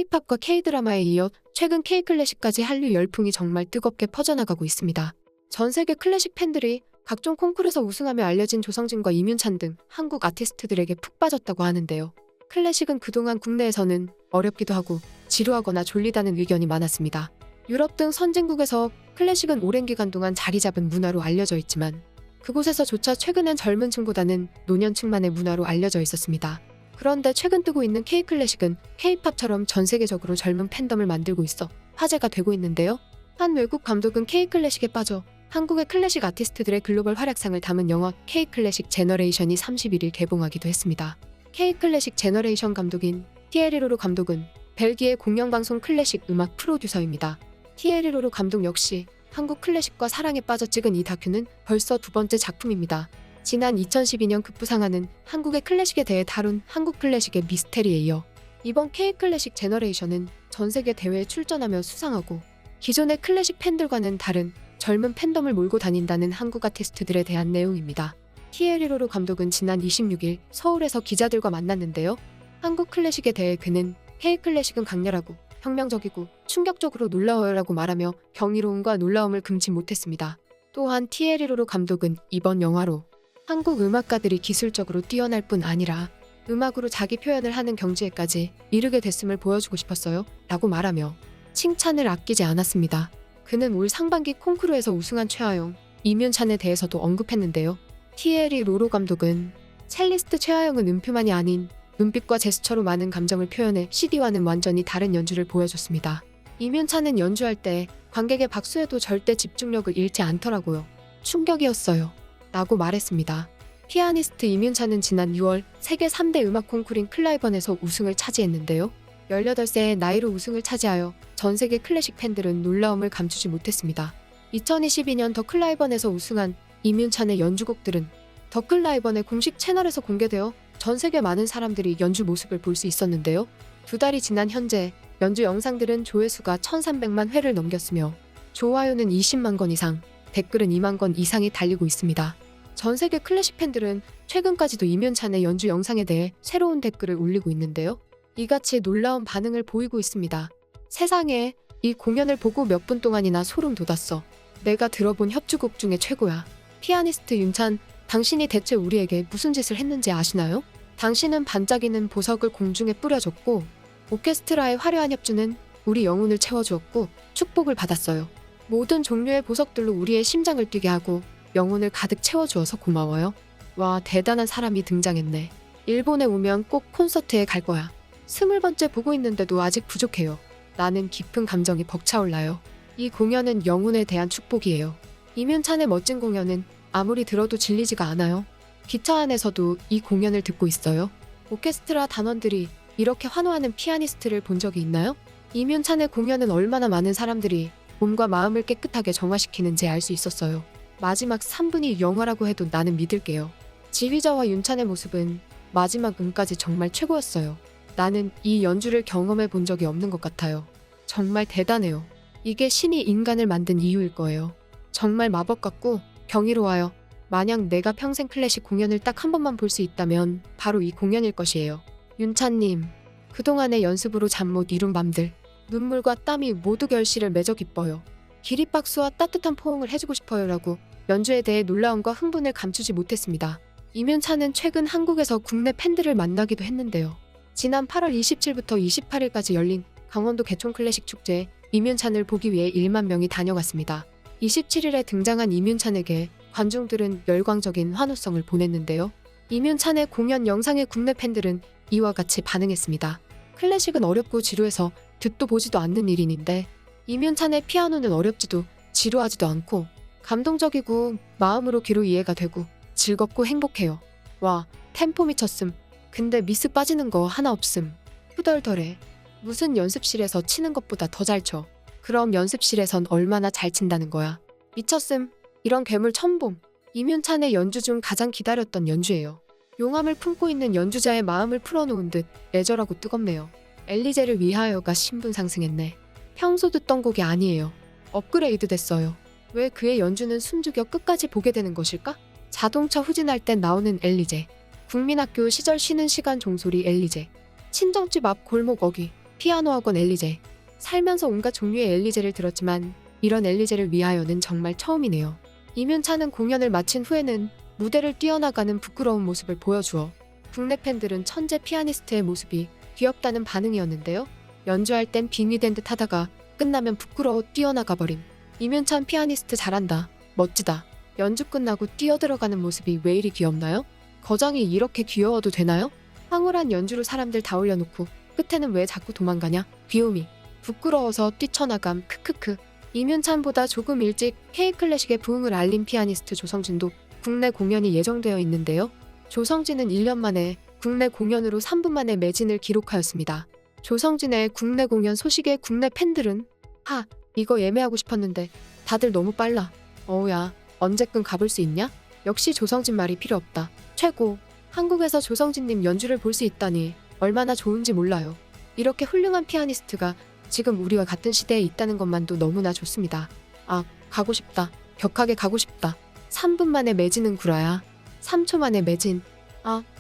K-팝과 K-드라마에 이어 최근 K-클래식까지 한류 열풍이 정말 뜨겁게 퍼져나가고 있습니다. 전 세계 클래식 팬들이 각종 콩쿠르에서 우승하며 알려진 조성진과 이윤찬 등 한국 아티스트들에게 푹 빠졌다고 하는데요. 클래식은 그동안 국내에서는 어렵기도 하고 지루하거나 졸리다는 의견이 많았습니다. 유럽 등 선진국에서 클래식은 오랜 기간 동안 자리 잡은 문화로 알려져 있지만 그곳에서조차 최근엔 젊은 층보다는 노년층만의 문화로 알려져 있었습니다. 그런데 최근 뜨고 있는 K-클래식은 K-팝처럼 전 세계적으로 젊은 팬덤을 만들고 있어 화제가 되고 있는데요. 한 외국 감독은 K-클래식에 빠져 한국의 클래식 아티스트들의 글로벌 활약상을 담은 영화 K-클래식 제너레이션이 31일 개봉하기도 했습니다. K-클래식 제너레이션 감독인 티에리 로로 감독은 벨기에 공영방송 클래식 음악 프로듀서입니다. 티에리 로로 감독 역시 한국 클래식과 사랑에 빠져 찍은 이 다큐는 벌써 두 번째 작품입니다. 지난 2012년 급부상하는 한국의 클래식에 대해 다룬 한국 클래식의 미스테리에 이어 이번 K-클래식 제너레이션은 전 세계 대회에 출전하며 수상하고 기존의 클래식 팬들과는 다른 젊은 팬덤을 몰고 다닌다는 한국 아티스트들에 대한 내용입니다. 티에리 로로 감독은 지난 26일 서울에서 기자들과 만났는데요. 한국 클래식에 대해 그는 K-클래식은 강렬하고 혁명적이고 충격적으로 놀라워요라고 말하며 경이로움과 놀라움을 금치 못했습니다. 또한 티에리 로로 감독은 이번 영화로 한국 음악가들이 기술적으로 뛰어날 뿐 아니라 음악으로 자기 표현을 하는 경지에까지 이르게 됐음을 보여주고 싶었어요 라고 말하며 칭찬을 아끼지 않았습니다. 그는 올 상반기 콩쿠르에서 우승한 최하영, 이윤찬에 대해서도 언급했는데요. 티에리 로로 감독은 첼리스트 최하영은 음표만이 아닌 눈빛과 제스처로 많은 감정을 표현해 CD와는 완전히 다른 연주를 보여줬습니다. 이윤찬은 연주할 때 관객의 박수에도 절대 집중력을 잃지 않더라고요. 충격이었어요. 라고 말했습니다. 피아니스트 이윤찬은 지난 6월 세계 3대 음악 콩쿠르인 클라이번에서 우승을 차지했는데요. 18세의 나이로 우승을 차지하여 전 세계 클래식 팬들은 놀라움을 감추지 못했습니다. 2022년 더 클라이번에서 우승한 이윤찬의 연주곡들은 더 클라이번의 공식 채널에서 공개되어 전 세계 많은 사람들이 연주 모습을 볼 수 있었는데요. 두 달이 지난 현재 연주 영상들은 조회수가 1300만 회를 넘겼으며 좋아요는 20만 건 이상, 댓글은 2만 건 이상이 달리고 있습니다. 전 세계 클래식 팬들은 최근까지도 이윤찬의 연주 영상에 대해 새로운 댓글을 올리고 있는데요. 이같이 놀라운 반응을 보이고 있습니다. 세상에, 이 공연을 보고 몇 분 동안이나 소름 돋았어. 내가 들어본 협주곡 중에 최고야. 피아니스트 윤찬, 당신이 대체 우리에게 무슨 짓을 했는지 아시나요? 당신은 반짝이는 보석을 공중에 뿌려줬고 오케스트라의 화려한 협주는 우리 영혼을 채워주었고 축복을 받았어요. 모든 종류의 보석들로 우리의 심장을 뛰게 하고 영혼을 가득 채워주어서 고마워요. 와, 대단한 사람이 등장했네. 일본에 오면 꼭 콘서트에 갈 거야. 20번째 보고 있는데도 아직 부족해요. 나는 깊은 감정이 벅차올라요. 이 공연은 영혼에 대한 축복이에요. 이윤찬의 멋진 공연은 아무리 들어도 질리지가 않아요. 기차 안에서도 이 공연을 듣고 있어요. 오케스트라 단원들이 이렇게 환호하는 피아니스트를 본 적이 있나요? 이윤찬의 공연은 얼마나 많은 사람들이 몸과 마음을 깨끗하게 정화시키는지 알 수 있었어요. 마지막 3분이 영화라고 해도 나는 믿을게요. 지휘자와 윤찬의 모습은 마지막 음까지 정말 최고였어요. 나는 이 연주를 경험해 본 적이 없는 것 같아요. 정말 대단해요. 이게 신이 인간을 만든 이유일 거예요. 정말 마법 같고 경이로워요. 만약 내가 평생 클래식 공연을 딱 한 번만 볼 수 있다면 바로 이 공연일 것이에요. 윤찬님, 그동안의 연습으로 잠 못 이룬 밤들, 눈물과 땀이 모두 결실을 맺어 기뻐요. 기립박수와 따뜻한 포옹을 해주고 싶어요 라고 연주에 대해 놀라움과 흥분을 감추지 못했습니다. 이윤찬은 최근 한국에서 국내 팬들을 만나기도 했는데요. 지난 8월 27일부터 28일까지 열린 강원도 개촌 클래식 축제에 이윤찬을 보기 위해 1만 명이 다녀갔습니다. 27일에 등장한 이윤찬에게 관중들은 열광적인 환호성을 보냈는데요. 이윤찬의 공연 영상에 국내 팬들은 이와 같이 반응했습니다. 클래식은 어렵고 지루해서 듣도 보지도 않는 일인데 이윤찬의 피아노는 어렵지도 지루하지도 않고 감동적이고 마음으로 귀로 이해가 되고 즐겁고 행복해요. 와, 템포 미쳤음. 근데 미스 빠지는 거 하나 없음. 후덜덜해. 무슨 연습실에서 치는 것보다 더 잘 쳐. 그럼 연습실에선 얼마나 잘 친다는 거야. 미쳤음. 이런 괴물 처음 봄. 이윤찬의 연주 중 가장 기다렸던 연주예요. 용암을 품고 있는 연주자의 마음을 풀어놓은 듯 애절하고 뜨겁네요. 엘리제를 위하여가 신분 상승했네. 평소 듣던 곡이 아니에요. 업그레이드 됐어요. 왜 그의 연주는 숨죽여 끝까지 보게 되는 것일까? 자동차 후진할 땐 나오는 엘리제. 국민학교 시절 쉬는 시간 종소리 엘리제. 친정집 앞 골목 어귀. 피아노 학원 엘리제. 살면서 온갖 종류의 엘리제를 들었지만 이런 엘리제를 위하여는 정말 처음이네요. 이면차는 공연을 마친 후에는 무대를 뛰어나가는 부끄러운 모습을 보여주어 국내 팬들은 천재 피아니스트의 모습이 귀엽다는 반응이었는데요. 연주할 땐 빙이 된 듯 하다가 끝나면 부끄러워 뛰어나가 버림. 이면찬 피아니스트 잘한다. 멋지다. 연주 끝나고 뛰어들어가는 모습이 왜 이리 귀엽나요? 거장이 이렇게 귀여워도 되나요? 황홀한 연주로 사람들 다 올려놓고 끝에는 왜 자꾸 도망가냐? 귀요미. 부끄러워서 뛰쳐나감. 크크크. 이면찬보다 조금 일찍 K클래식의 부흥을 알린 피아니스트 조성진도 국내 공연이 예정되어 있는데요. 조성진은 1년 만에 국내 공연으로 3분 만에 매진을 기록하였습니다. 조성진의 국내 공연 소식에 국내 팬들은 이거 예매하고 싶었는데 다들 너무 빨라. 어우야, 언제끔 가볼 수 있냐? 역시 조성진 말이 필요 없다. 최고. 한국에서 조성진님 연주를 볼 수 있다니 얼마나 좋은지 몰라요. 이렇게 훌륭한 피아니스트가 지금 우리와 같은 시대에 있다는 것만도 너무나 좋습니다. 가고 싶다. 격하게 가고 싶다. 3분 만에 매진은 구라야. 3초 만에 매진.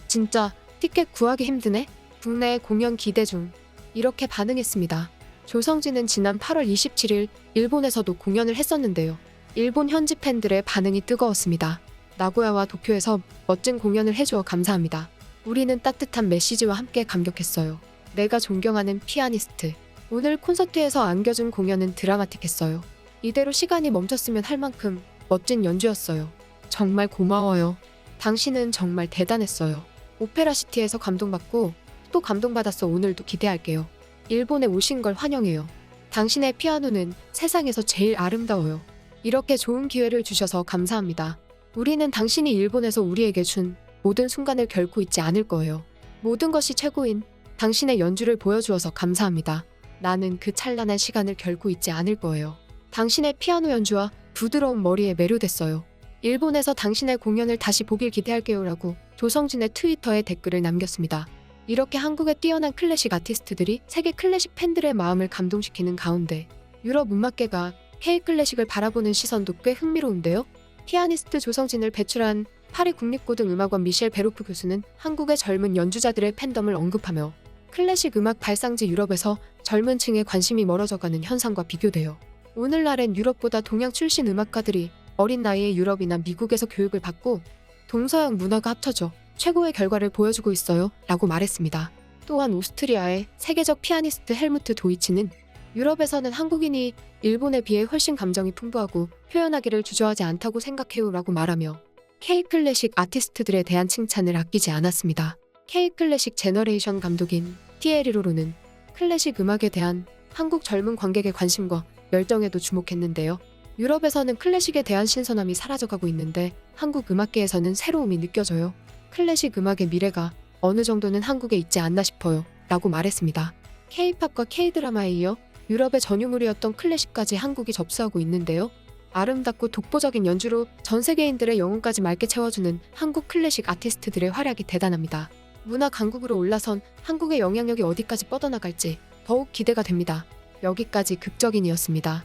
진짜 티켓 구하기 힘드네. 국내 공연 기대 중. 이렇게 반응했습니다. 조성진은 지난 8월 27일 일본에서도 공연을 했었는데요. 일본 현지 팬들의 반응이 뜨거웠습니다. 나고야와 도쿄에서 멋진 공연을 해주어 감사합니다. 우리는 따뜻한 메시지와 함께 감격했어요. 내가 존경하는 피아니스트. 오늘 콘서트에서 안겨준 공연은 드라마틱했어요. 이대로 시간이 멈췄으면 할 만큼 멋진 연주였어요. 정말 고마워요. 당신은 정말 대단했어요. 오페라시티에서 감동받고 또 감동받았어. 오늘도 기대할게요. 일본에 오신 걸 환영해요. 당신의 피아노는 세상에서 제일 아름다워요. 이렇게 좋은 기회를 주셔서 감사합니다. 우리는 당신이 일본에서 우리에게 준 모든 순간을 결코 잊지 않을 거예요. 모든 것이 최고인 당신의 연주를 보여주어서 감사합니다. 나는 그 찬란한 시간을 결코 잊지 않을 거예요. 당신의 피아노 연주와 부드러운 머리에 매료됐어요. 일본에서 당신의 공연을 다시 보길 기대할게요라고 조성진의 트위터에 댓글을 남겼습니다. 이렇게 한국의 뛰어난 클래식 아티스트들이 세계 클래식 팬들의 마음을 감동시키는 가운데 유럽 음악계가 K클래식을 바라보는 시선도 꽤 흥미로운데요. 피아니스트 조성진을 배출한 파리 국립고등음악원 미셸 베로프 교수는 한국의 젊은 연주자들의 팬덤을 언급하며 클래식 음악 발상지 유럽에서 젊은 층의 관심이 멀어져가는 현상과 비교돼요. 오늘날엔 유럽보다 동양 출신 음악가들이 어린 나이에 유럽이나 미국에서 교육을 받고 동서양 문화가 합쳐져 최고의 결과를 보여주고 있어요 라고 말했습니다. 또한 오스트리아의 세계적 피아니스트 헬무트 도이치는 유럽에서는 한국인이 일본에 비해 훨씬 감정이 풍부하고 표현하기를 주저하지 않다고 생각해요 라고 말하며 K클래식 아티스트들에 대한 칭찬을 아끼지 않았습니다. K클래식 제너레이션 감독인 티에리 로로는 클래식 음악에 대한 한국 젊은 관객의 관심과 열정에도 주목했는데요. 유럽에서는 클래식에 대한 신선함이 사라져가고 있는데 한국 음악계에서는 새로움이 느껴져요. 클래식 음악의 미래가 어느 정도는 한국에 있지 않나 싶어요 라고 말했습니다. K-팝과 K-드라마에 이어 유럽의 전유물이었던 클래식까지 한국이 접수하고 있는데요. 아름답고 독보적인 연주로 전 세계인들의 영혼까지 맑게 채워주는 한국 클래식 아티스트들의 활약이 대단합니다. 문화 강국으로 올라선 한국의 영향력이 어디까지 뻗어나갈지 더욱 기대가 됩니다. 여기까지 극적인이었습니다.